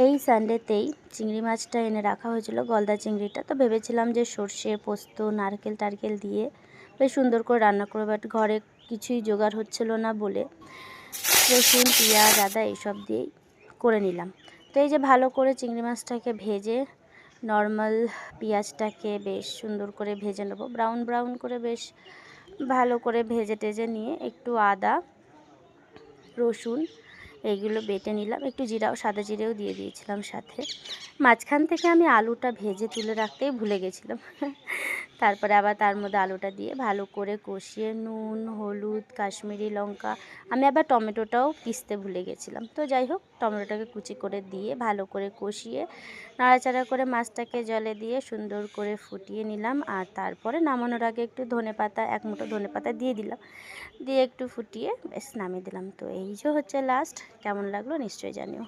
এই সানডেতেই চিংড়ি মাছটা এনে রাখা হয়েছিল, গলদা চিংড়িটা। তো ভেবেছিলাম যে সর্ষে পোস্ত নারকেল টারকেল দিয়ে বেশ সুন্দর করে রান্না করবো, বাট ঘরে কিছুই জোগাড় হচ্ছিল না বলে রসুন পেঁয়াজ আদা এইসব দিয়েই করে নিলাম। তো এই যে ভালো করে চিংড়ি মাছটাকে ভেজে নর্মাল পেঁয়াজটাকে বেশ সুন্দর করে ভেজে নেবো, ব্রাউন ব্রাউন করে বেশ ভালো করে ভেজে টেজে নিয়ে একটু আদা রসুন এইগুলো বেটে নিলাম, একটু জিরাও সাদা জিরেও দিয়ে দিয়েছিলাম সাথে। মাঝখান থেকে আমি আলুটা ভেজে তুলে রাখতেই ভুলে গেছিলাম। তারপরে আবার তার মধ্যে আলুটা দিয়ে ভালো করে কষিয়ে নুন হলুদ কাশ্মীরি লঙ্কা, আমি আবার টমেটোটাও পিষতে ভুলে গেছিলাম। তো যাই হোক, টমেটোটাকে কুচি করে দিয়ে ভালো করে কষিয়ে নাড়াচাড়া করে মাছটাকে জলে দিয়ে সুন্দর করে ফুটিয়ে নিলাম। আর তারপরে নামানোর আগে একটু ধনেপাতা, এক মুঠো ধনেপাতা দিয়ে দিলাম, দিয়ে একটু ফুটিয়ে বেশ নামিয়ে দিলাম। তো এই যে হচ্ছে লাস্ট। কেমন লাগলো নিশ্চয়ই জানিও।